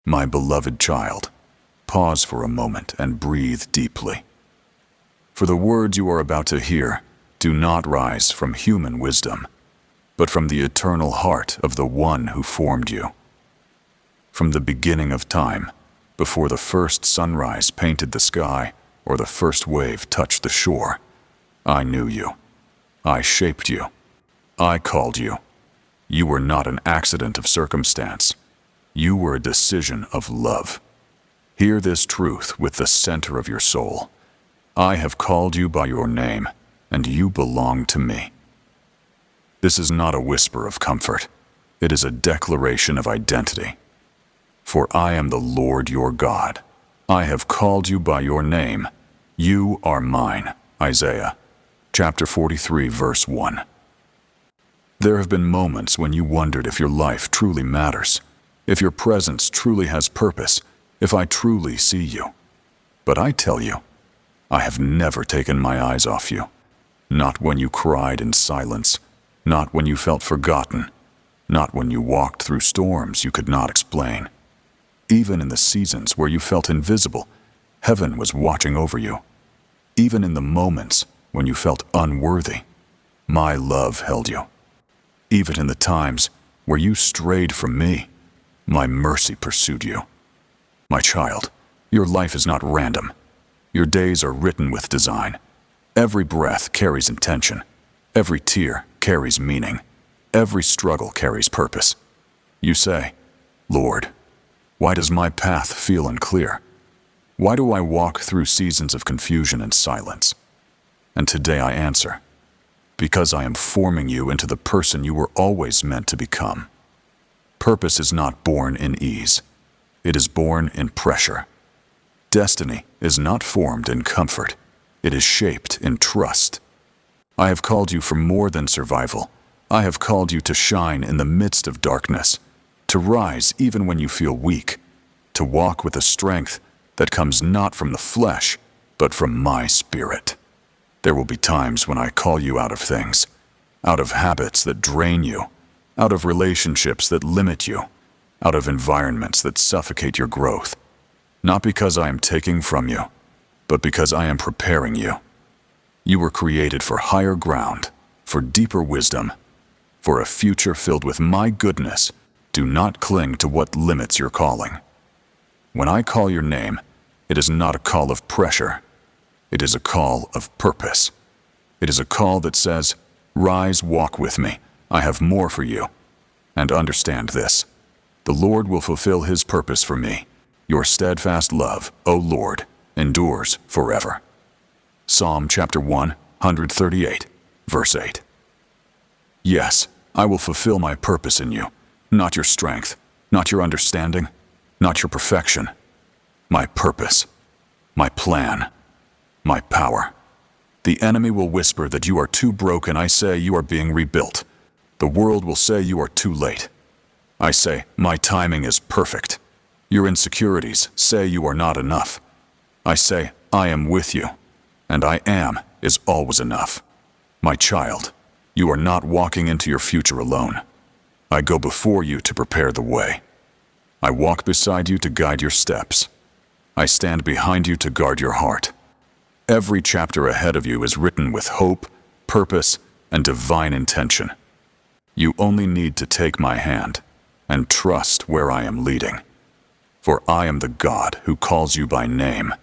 My beloved child, pause for a moment and breathe deeply. For the words you are about to hear do not rise from human wisdom, but from the eternal heart of the one who formed you. From the beginning of time, before the first sunrise painted the sky or the first wave touched the shore, I knew you. I shaped you. I called you. You were not an accident of circumstance. You were a decision of love. Hear this truth with the center of your soul. I have called you by your name, and you belong to me. This is not a whisper of comfort. It is a declaration of identity. For I am the Lord your God. I have called you by your name. You are mine. Isaiah, chapter 43, verse 1. There have been moments when you wondered if your life truly matters, if your presence truly has purpose, if I truly see you. But I tell you, I have never taken my eyes off you. Not when you cried in silence, not when you felt forgotten, not when you walked through storms you could not explain. Even in the seasons where you felt invisible, heaven was watching over you. Even in the moments when you felt unworthy, my love held you. Even in the times where you strayed from me, my mercy pursued you. My child, your life is not random. Your days are written with design. Every breath carries intention. Every tear carries meaning. Every struggle carries purpose. You say, Lord, why does my path feel unclear? Why do I walk through seasons of confusion and silence? And today I answer, because I am forming you into the person you were always meant to become. Purpose is not born in ease. It is born in pressure. Destiny is not formed in comfort. It is shaped in trust. I have called you for more than survival. I have called you to shine in the midst of darkness, to rise even when you feel weak, to walk with a strength that comes not from the flesh, but from my spirit. There will be times when I call you out of things, out of habits that drain you, out of relationships that limit you, out of environments that suffocate your growth. Not because I am taking from you, but because I am preparing you. You were created for higher ground, for deeper wisdom, for a future filled with my goodness. Do not cling to what limits your calling. When I call your name, it is not a call of pressure. It is a call of purpose. It is a call that says, rise, walk with me. I have more for you. And understand this, the Lord will fulfill his purpose for me. Your steadfast love, O Lord, endures forever. Psalm chapter 138, verse 8. Yes, I will fulfill my purpose in you, not your strength, not your understanding, not your perfection. My purpose, my plan, my power. The enemy will whisper that you are too broken. I say you are being rebuilt. The world will say you are too late. I say my timing is perfect. Your insecurities say you are not enough. I say I am with you, and I am is always enough. My child, you are not walking into your future alone. I go before you to prepare the way. I walk beside you to guide your steps. I stand behind you to guard your heart. Every chapter ahead of you is written with hope, purpose, and divine intention. You only need to take my hand and trust where I am leading. For I am the God who calls you by name,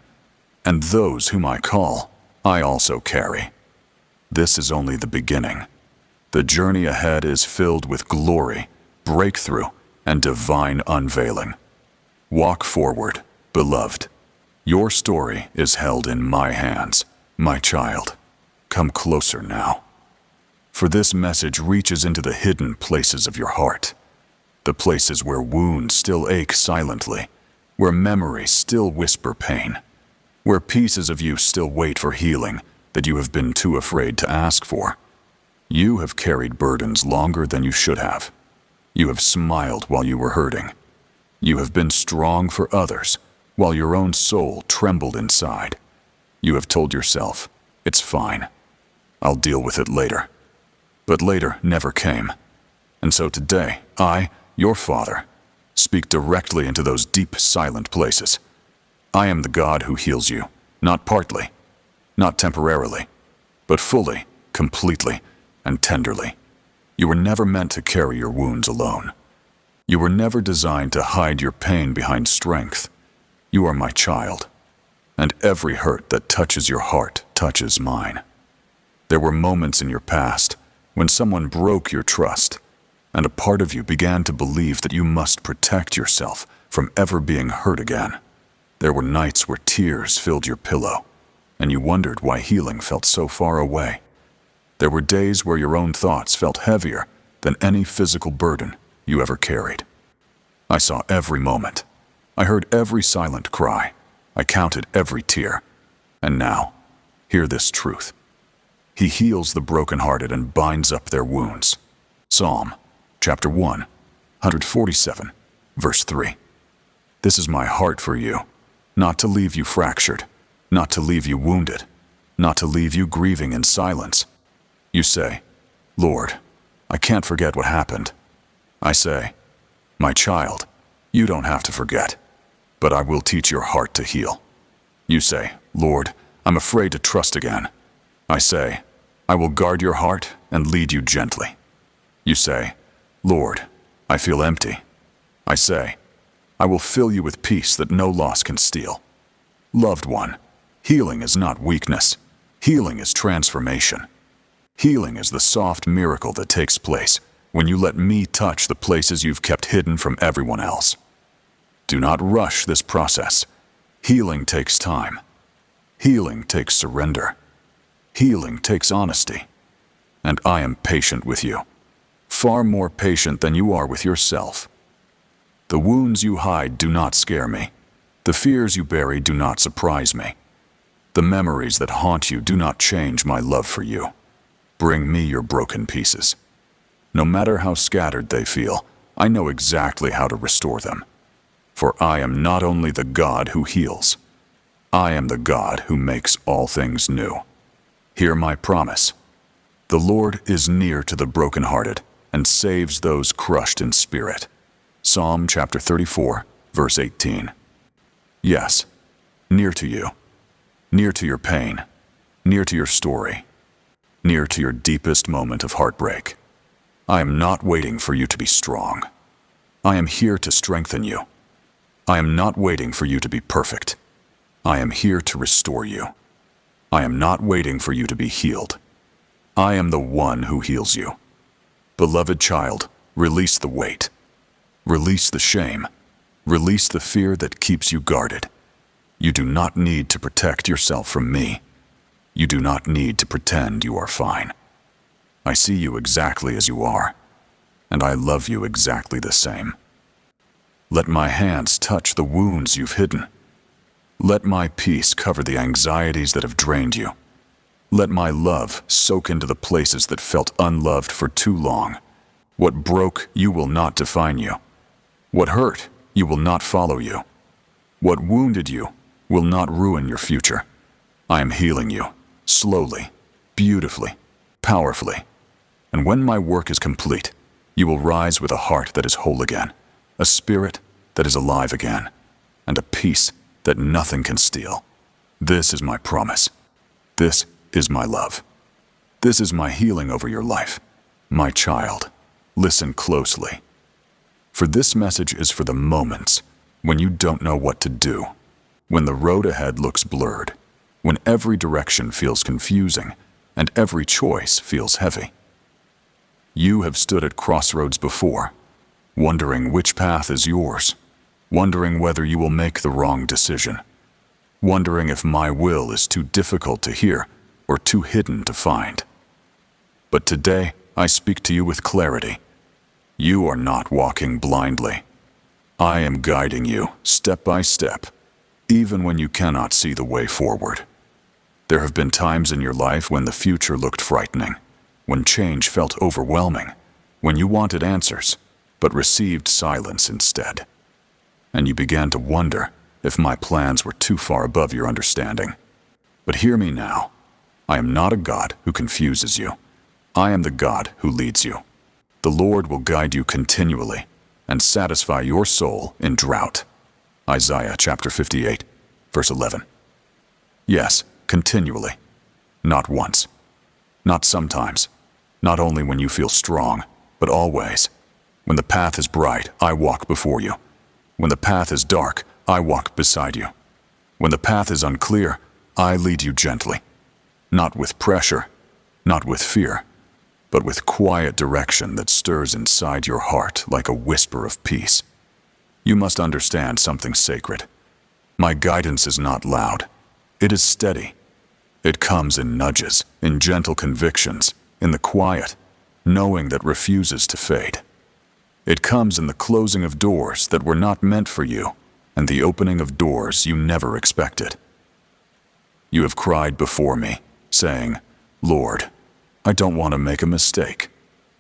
and those whom I call, I also carry. This is only the beginning. The journey ahead is filled with glory, breakthrough, and divine unveiling. Walk forward, beloved. Your story is held in my hands, my child. Come closer now. For this message reaches into the hidden places of your heart, the places where wounds still ache silently, where memories still whisper pain, where pieces of you still wait for healing that you have been too afraid to ask for. You have carried burdens longer than you should have. You have smiled while you were hurting. You have been strong for others, while your own soul trembled inside. You have told yourself, it's fine. I'll deal with it later. But later never came. And so today, I, your father, Speak directly into those deep, silent places. I am the God who heals you, not partly, not temporarily, but fully, completely, and tenderly. You were never meant to carry your wounds alone. You were never designed to hide your pain behind strength. You are my child, and every hurt that touches your heart touches mine. There were moments in your past when someone broke your trust, and a part of you began to believe that you must protect yourself from ever being hurt again. There were nights where tears filled your pillow, and you wondered why healing felt so far away. There were days where your own thoughts felt heavier than any physical burden you ever carried. I saw every moment. I heard every silent cry. I counted every tear. And now, hear this truth. He heals the brokenhearted and binds up their wounds. Psalm, chapter 1, 147, verse 3. This is my heart for you, not to leave you fractured, not to leave you wounded, not to leave you grieving in silence. You say, Lord, I can't forget what happened. I say, my child, you don't have to forget, but I will teach your heart to heal. You say, Lord, I'm afraid to trust again. I say, I will guard your heart and lead you gently. You say, Lord, I feel empty. I say, I will fill you with peace that no loss can steal. Loved one, healing is not weakness. Healing is transformation. Healing is the soft miracle that takes place when you let me touch the places you've kept hidden from everyone else. Do not rush this process. Healing takes time. Healing takes surrender. Healing takes honesty. And I am patient with you, far more patient than you are with yourself. The wounds you hide do not scare me. The fears you bury do not surprise me. The memories that haunt you do not change my love for you. Bring me your broken pieces. No matter how scattered they feel, I know exactly how to restore them. For I am not only the God who heals, I am the God who makes all things new. Hear my promise. The Lord is near to the brokenhearted and saves those crushed in spirit. Psalm chapter 34, verse 18. Yes, near to you, near to your pain, near to your story, near to your deepest moment of heartbreak. I am not waiting for you to be strong. I am here to strengthen you. I am not waiting for you to be perfect. I am here to restore you. I am not waiting for you to be healed. I am the one who heals you. Beloved child, release the weight. Release the shame. Release the fear that keeps you guarded. You do not need to protect yourself from me. You do not need to pretend you are fine. I see you exactly as you are, and I love you exactly the same. Let my hands touch the wounds you've hidden. Let my peace cover the anxieties that have drained you. Let my love soak into the places that felt unloved for too long. What broke you will not define you. What hurt you will not follow you. What wounded you will not ruin your future. I am healing you, slowly, beautifully, powerfully. And when my work is complete, you will rise with a heart that is whole again, a spirit that is alive again, and a peace that nothing can steal. This is my promise. This is my love. This is my healing over your life. My child, listen closely. For this message is for the moments when you don't know what to do, when the road ahead looks blurred, when every direction feels confusing and every choice feels heavy. You have stood at crossroads before, wondering which path is yours, wondering whether you will make the wrong decision, wondering if my will is too difficult to hear or too hidden to find. But today, I speak to you with clarity. You are not walking blindly. I am guiding you step by step, even when you cannot see the way forward. There have been times in your life when the future looked frightening, when change felt overwhelming, when you wanted answers, but received silence instead. And you began to wonder if my plans were too far above your understanding. But hear me now. I am not a God who confuses you. I am the God who leads you. The Lord will guide you continually. and satisfy your soul in drought. Isaiah chapter 58, verse 11. Yes, continually. Not once. Not sometimes. Not only when you feel strong, but always. When the path is bright, I walk before you. When the path is dark, I walk beside you. When the path is unclear, I lead you gently. Not with pressure, not with fear, but with quiet direction that stirs inside your heart like a whisper of peace. You must understand something sacred. My guidance is not loud. It is steady. It comes in nudges, in gentle convictions, in the quiet, knowing that refuses to fade. It comes in the closing of doors that were not meant for you, and the opening of doors you never expected. You have cried before me, saying, Lord, I don't want to make a mistake.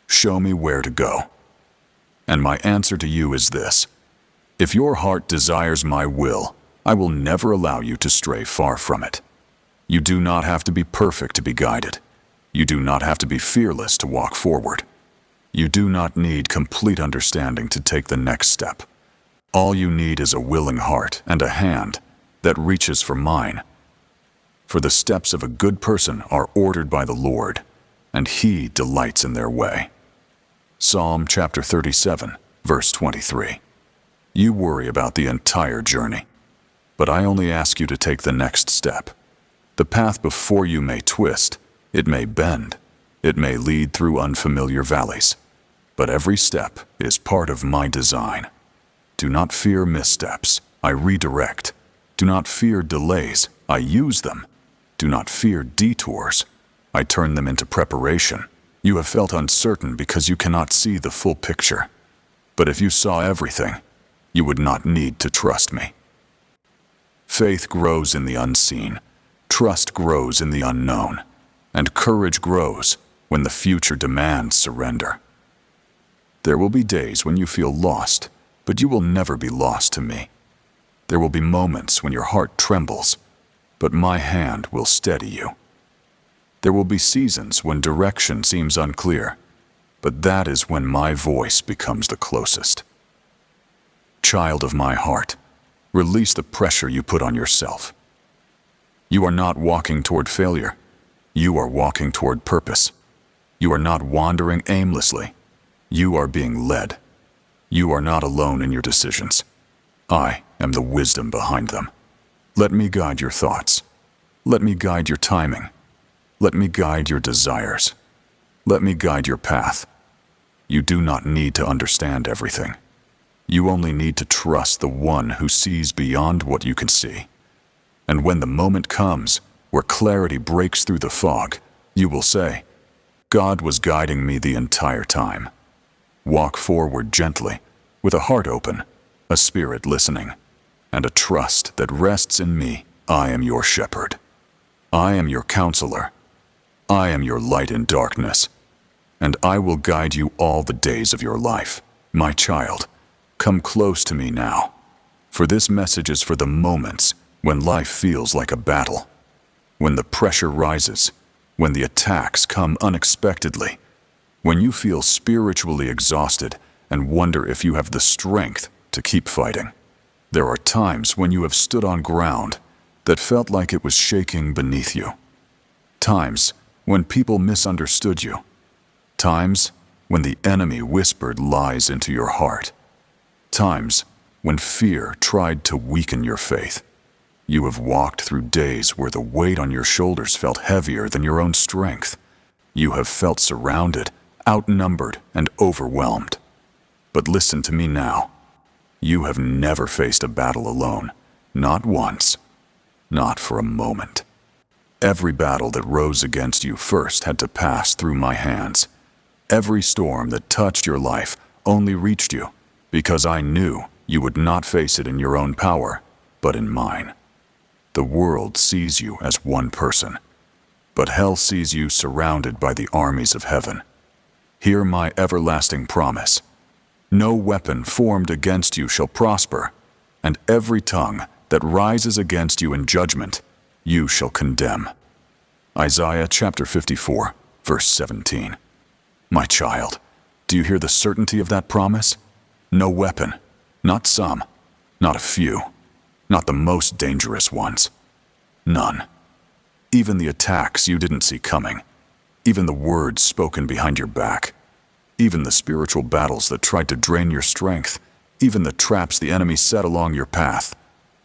Show me where to go. And my answer to you is this: if your heart desires my will, I will never allow you to stray far from it. You do not have to be perfect to be guided. You do not have to be fearless to walk forward. You do not need complete understanding to take the next step. All you need is a willing heart and a hand that reaches for mine. For the steps of a good person are ordered by the Lord, and He delights in their way. Psalm chapter 37, verse 23. You worry about the entire journey, but I only ask you to take the next step. The path before you may twist, it may bend, it may lead through unfamiliar valleys, but every step is part of my design. Do not fear missteps, I redirect. Do not fear delays, I use them. Do not fear detours, I turn them into preparation. You have felt uncertain because you cannot see the full picture. But if you saw everything, you would not need to trust me. Faith grows in the unseen, trust grows in the unknown, and courage grows when the future demands surrender. There will be days when you feel lost, but you will never be lost to me. There will be moments when your heart trembles, but my hand will steady you. There will be seasons when direction seems unclear, but that is when my voice becomes the closest. Child of my heart, release the pressure you put on yourself. You are not walking toward failure. You are walking toward purpose. You are not wandering aimlessly. You are being led. You are not alone in your decisions. I am the wisdom behind them. Let me guide your thoughts. Let me guide your timing. Let me guide your desires. Let me guide your path. You do not need to understand everything. You only need to trust the one who sees beyond what you can see. And when the moment comes where clarity breaks through the fog, you will say, God was guiding me the entire time. Walk forward gently, with a heart open, a spirit listening, and a trust that rests in me. I am your shepherd. I am your counselor. I am your light in darkness, and I will guide you all the days of your life. My child, come close to me now, for this message is for the moments when life feels like a battle, when the pressure rises, when the attacks come unexpectedly, when you feel spiritually exhausted and wonder if you have the strength to keep fighting. There are times when you have stood on ground that felt like it was shaking beneath you. Times when people misunderstood you. Times when the enemy whispered lies into your heart. Times when fear tried to weaken your faith. You have walked through days where the weight on your shoulders felt heavier than your own strength. You have felt surrounded, outnumbered, and overwhelmed. But listen to me now. You have never faced a battle alone. Not once. Not for a moment. Every battle that rose against you first had to pass through my hands. Every storm that touched your life only reached you because I knew you would not face it in your own power, but in mine. The world sees you as one person, but hell sees you surrounded by the armies of heaven. Hear my everlasting promise. No weapon formed against you shall prosper, and every tongue that rises against you in judgment, you shall condemn. Isaiah chapter 54, verse 17. My child, do you hear the certainty of that promise? No weapon, not some, not a few, not the most dangerous ones. None. Even the attacks you didn't see coming, even the words spoken behind your back, even the spiritual battles that tried to drain your strength, even the traps the enemy set along your path,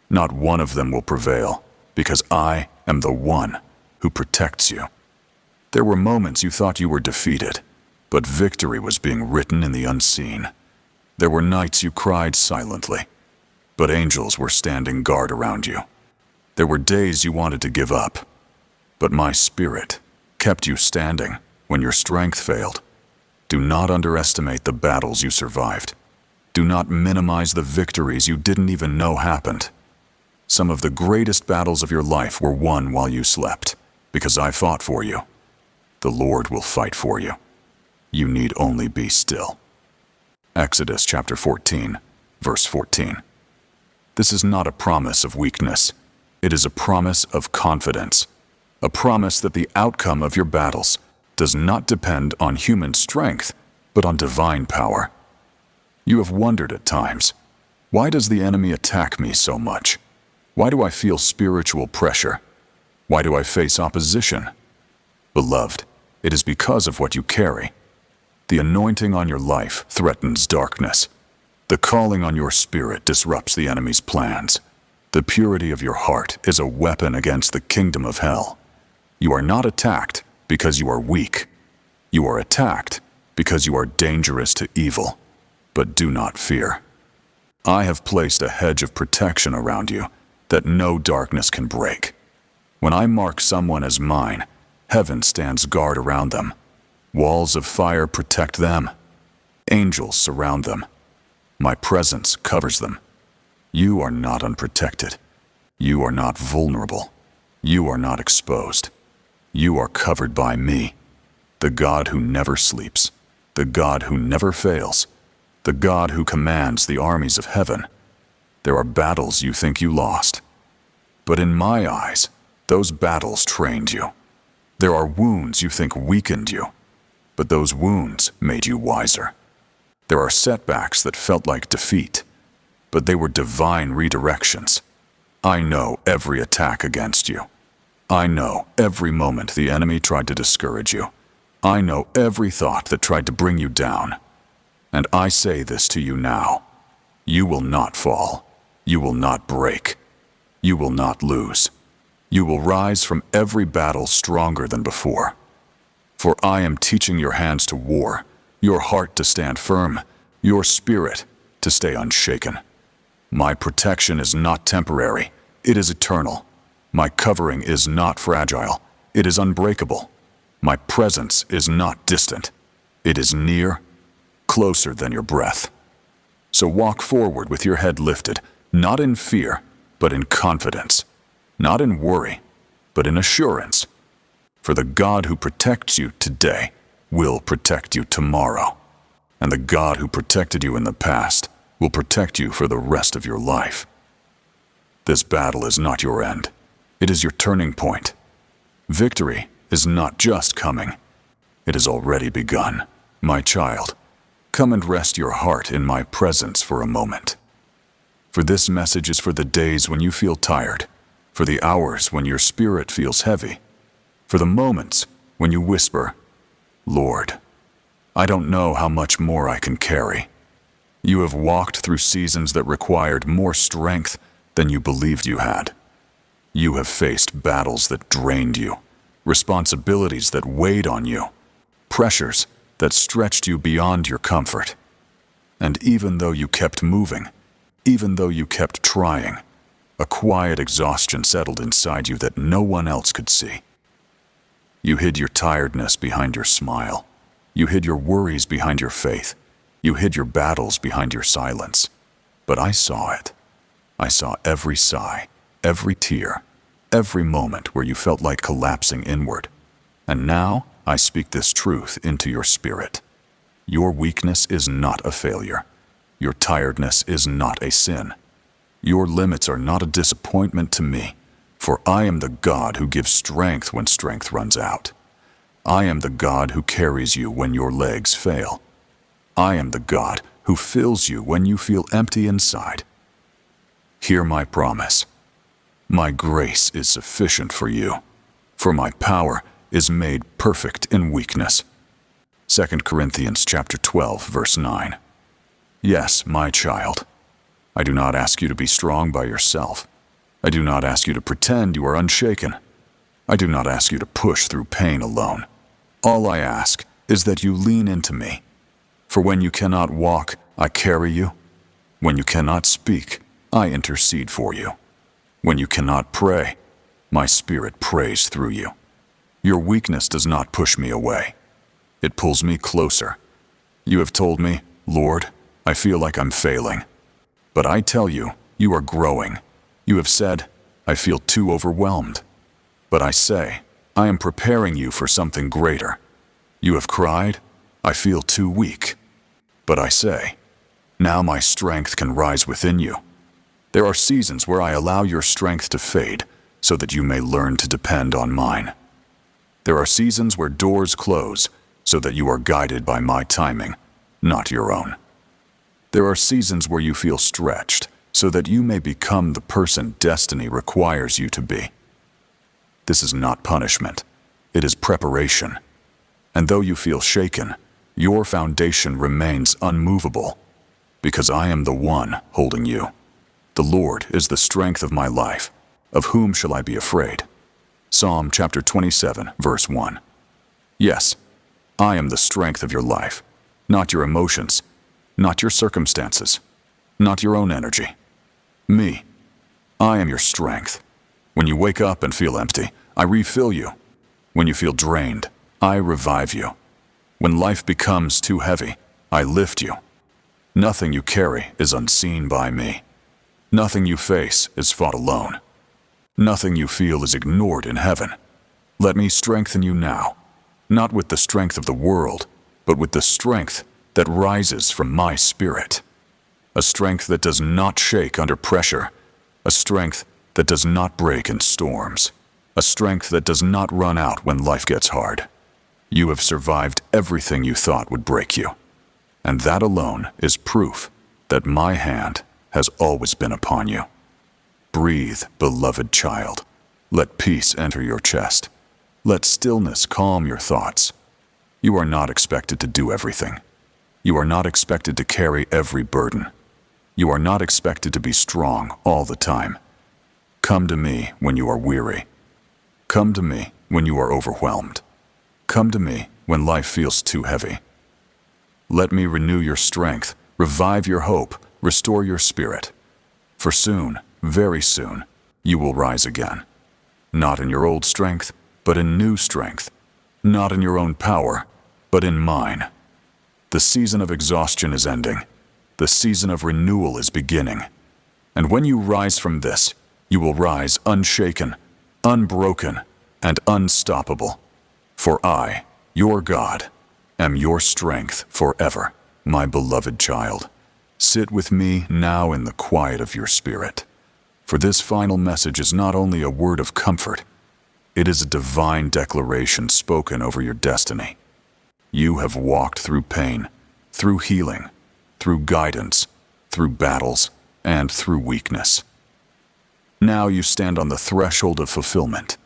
not one of them will prevail, because I am the one who protects you. There were moments you thought you were defeated, but victory was being written in the unseen. There were nights you cried silently, but angels were standing guard around you. There were days you wanted to give up, but my spirit kept you standing when your strength failed. Do not underestimate the battles you survived. Do not minimize the victories you didn't even know happened. Some of the greatest battles of your life were won while you slept, because I fought for you. The Lord will fight for you. You need only be still. Exodus chapter 14, verse 14. This is not a promise of weakness. It is a promise of confidence. A promise that the outcome of your battles does not depend on human strength, but on divine power. You have wondered at times, why does the enemy attack me so much? Why do I feel spiritual pressure? Why do I face opposition? Beloved, it is because of what you carry. The anointing on your life threatens darkness. The calling on your spirit disrupts the enemy's plans. The purity of your heart is a weapon against the kingdom of hell. You are not attacked because you are weak. You are attacked because you are dangerous to evil. But do not fear. I have placed a hedge of protection around you that no darkness can break. When I mark someone as mine, heaven stands guard around them. Walls of fire protect them. Angels surround them. My presence covers them. You are not unprotected. You are not vulnerable. You are not exposed. You are covered by me, the God who never sleeps, the God who never fails, the God who commands the armies of heaven. There are battles you think you lost, but in my eyes, those battles trained you. There are wounds you think weakened you, but those wounds made you wiser. There are setbacks that felt like defeat, but they were divine redirections. I know every attack against you. I know every moment the enemy tried to discourage you. I know every thought that tried to bring you down. And I say this to you now. You will not fall. You will not break. You will not lose. You will rise from every battle stronger than before. For I am teaching your hands to war, your heart to stand firm, your spirit to stay unshaken. My protection is not temporary, it is eternal. My covering is not fragile, it is unbreakable. My presence is not distant, it is near, closer than your breath. So walk forward with your head lifted, not in fear, but in confidence, not in worry, but in assurance. For the God who protects you today will protect you tomorrow. And the God who protected you in the past will protect you for the rest of your life. This battle is not your end. It is your turning point. Victory is not just coming. It has already begun. My child, come and rest your heart in my presence for a moment. For this message is for the days when you feel tired, for the hours when your spirit feels heavy, for the moments when you whisper, Lord, I don't know how much more I can carry. You have walked through seasons that required more strength than you believed you had. You have faced battles that drained you, responsibilities that weighed on you, pressures that stretched you beyond your comfort. And even though you kept moving, even though you kept trying, a quiet exhaustion settled inside you that no one else could see. You hid your tiredness behind your smile. You hid your worries behind your faith. You hid your battles behind your silence. But I saw it. I saw every sigh, every tear, every moment where you felt like collapsing inward. And now I speak this truth into your spirit. Your weakness is not a failure. Your tiredness is not a sin. Your limits are not a disappointment to me, for I am the God who gives strength when strength runs out. I am the God who carries you when your legs fail. I am the God who fills you when you feel empty inside. Hear my promise. My grace is sufficient for you, for my power is made perfect in weakness. 2 Corinthians chapter 12, verse 9. Yes, my child, I do not ask you to be strong by yourself. I do not ask you to pretend you are unshaken. I do not ask you to push through pain alone. All I ask is that you lean into me. For when you cannot walk, I carry you. When you cannot speak, I intercede for you. When you cannot pray, my Spirit prays through you. Your weakness does not push me away. It pulls me closer. You have told me, Lord, I feel like I'm failing. But I tell you, you are growing. You have said, I feel too overwhelmed. But I say, I am preparing you for something greater. You have cried, I feel too weak. But I say, now my strength can rise within you. There are seasons where I allow your strength to fade so that you may learn to depend on mine. There are seasons where doors close so that you are guided by my timing, not your own. There are seasons where you feel stretched so that you may become the person destiny requires you to be. This is not punishment. It is preparation. And though you feel shaken, your foundation remains unmovable, because I am the one holding you. The Lord is the strength of my life. Of whom shall I be afraid? Psalm chapter 27, verse 1. Yes, I am the strength of your life, not your emotions, not your circumstances, not your own energy. Me. I am your strength. When you wake up and feel empty, I refill you. When you feel drained, I revive you. When life becomes too heavy, I lift you. Nothing you carry is unseen by me. Nothing you face is fought alone. Nothing you feel is ignored in heaven. Let me strengthen you now, not with the strength of the world, but with the strength that rises from my Spirit. A strength that does not shake under pressure. A strength that does not break in storms. A strength that does not run out when life gets hard. You have survived everything you thought would break you. And that alone is proof that my hand has always been upon you. Breathe, beloved child. Let peace enter your chest. Let stillness calm your thoughts. You are not expected to do everything. You are not expected to carry every burden. You are not expected to be strong all the time. Come to me when you are weary. Come to me when you are overwhelmed. Come to me when life feels too heavy. Let me renew your strength, revive your hope, restore your spirit. For soon, very soon, you will rise again. Not in your old strength, but in new strength. Not in your own power, but in mine. The season of exhaustion is ending. The season of renewal is beginning. And when you rise from this, you will rise unshaken, unbroken, and unstoppable. For I, your God, am your strength forever, my beloved child. Sit with me now in the quiet of your spirit. For this final message is not only a word of comfort, it is a divine declaration spoken over your destiny. You have walked through pain, through healing, through guidance, through battles, and through weakness. Now you stand on the threshold of fulfillment,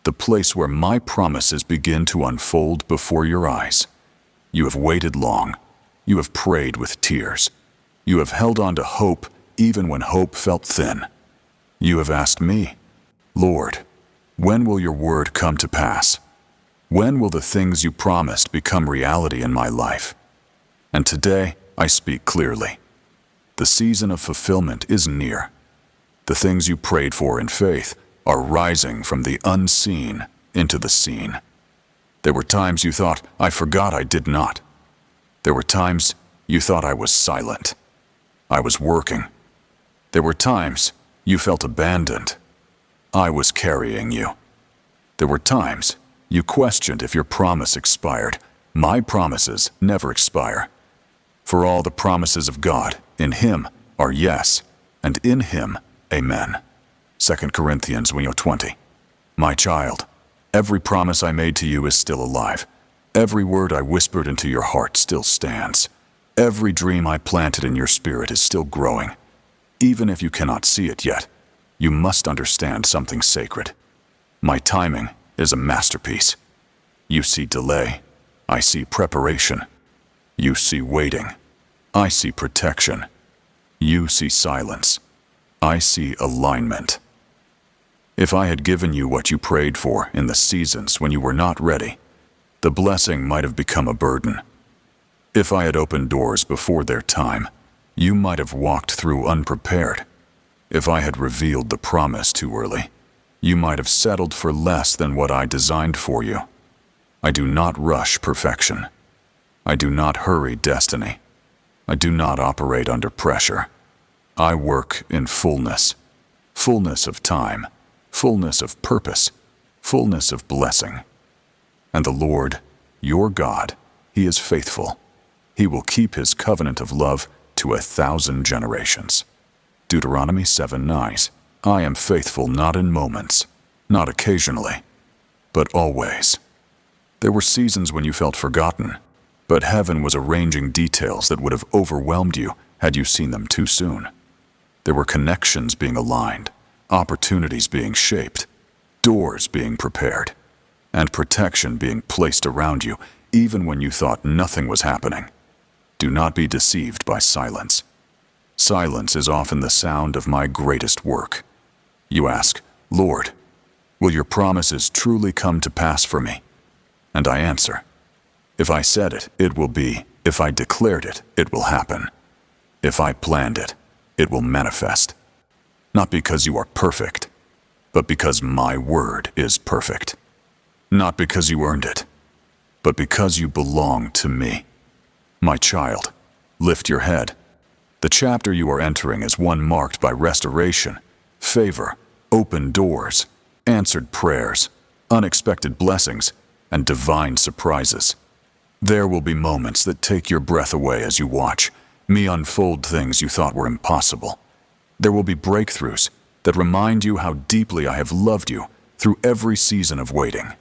the place where my promises begin to unfold before your eyes. You have waited long. You have prayed with tears. You have held on to hope even when hope felt thin. You have asked me, Lord, when will your word come to pass? When will the things you promised become reality in my life? And today, I speak clearly. The season of fulfillment is near. The things you prayed for in faith are rising from the unseen into the seen. There were times you thought, I forgot I did not. There were times you thought I was silent. I was working. There were times you felt abandoned. I was carrying you. There were times you questioned if your promise expired. My promises never expire. For all the promises of God in Him are yes, and in Him, amen. 2 Corinthians 20. My child, every promise I made to you is still alive. Every word I whispered into your heart still stands. Every dream I planted in your spirit is still growing. Even if you cannot see it yet, you must understand something sacred. My timing is a masterpiece. You see delay, I see preparation. You see waiting, I see protection. You see silence, I see alignment. If I had given you what you prayed for in the seasons when you were not ready, the blessing might have become a burden. If I had opened doors before their time, you might have walked through unprepared. If I had revealed the promise too early, you might have settled for less than what I designed for you. I do not rush perfection. I do not hurry destiny. I do not operate under pressure. I work in fullness. Fullness of time, fullness of purpose, fullness of blessing. And the Lord, your God, He is faithful. He will keep His covenant of love to 1,000 generations. Deuteronomy 7:9. I am faithful not in moments, not occasionally, but always. There were seasons when you felt forgotten, but heaven was arranging details that would have overwhelmed you had you seen them too soon. There were connections being aligned, opportunities being shaped, doors being prepared, and protection being placed around you even when you thought nothing was happening. Do not be deceived by silence. Silence is often the sound of my greatest work. You ask, Lord, will your promises truly come to pass for me? And I answer, if I said it, it will be. If I declared it, it will happen. If I planned it, it will manifest. Not because you are perfect, but because my word is perfect. Not because you earned it, but because you belong to me. My child, lift your head. The chapter you are entering is one marked by restoration, favor, open doors, answered prayers, unexpected blessings, and divine surprises. There will be moments that take your breath away as you watch me unfold things you thought were impossible. There will be breakthroughs that remind you how deeply I have loved you through every season of waiting.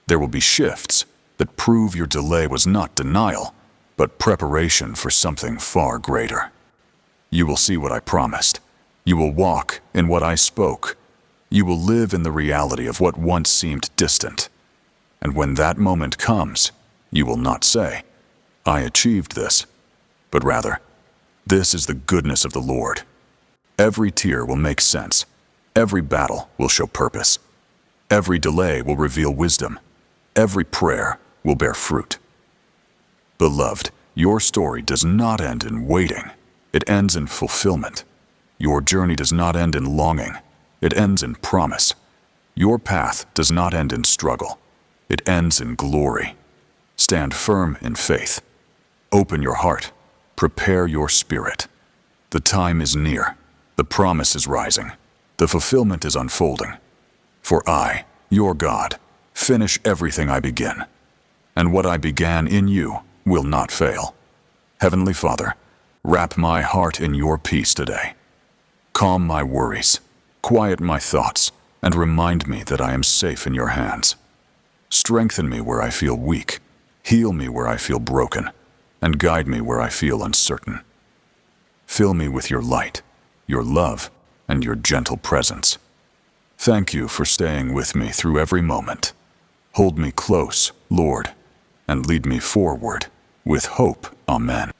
There will be shifts that prove your delay was not denial, but preparation for something far greater. You will see what I promised. You will walk in what I spoke. You will live in the reality of what once seemed distant. And when that moment comes, you will not say, I achieved this, but rather, this is the goodness of the Lord. Every tear will make sense. Every battle will show purpose. Every delay will reveal wisdom. Every prayer will bear fruit. Beloved, your story does not end in waiting. It ends in fulfillment. Your journey does not end in longing. It ends in promise. Your path does not end in struggle. It ends in glory. Stand firm in faith. Open your heart. Prepare your spirit. The time is near. The promise is rising. The fulfillment is unfolding. For I, your God, finish everything I begin. And what I began in you will not fail. Heavenly Father, wrap my heart in your peace today. Calm my worries, quiet my thoughts, and remind me that I am safe in your hands. Strengthen me where I feel weak, heal me where I feel broken, and guide me where I feel uncertain. Fill me with your light, your love, and your gentle presence. Thank you for staying with me through every moment. Hold me close, Lord, and lead me forward with hope. Amen.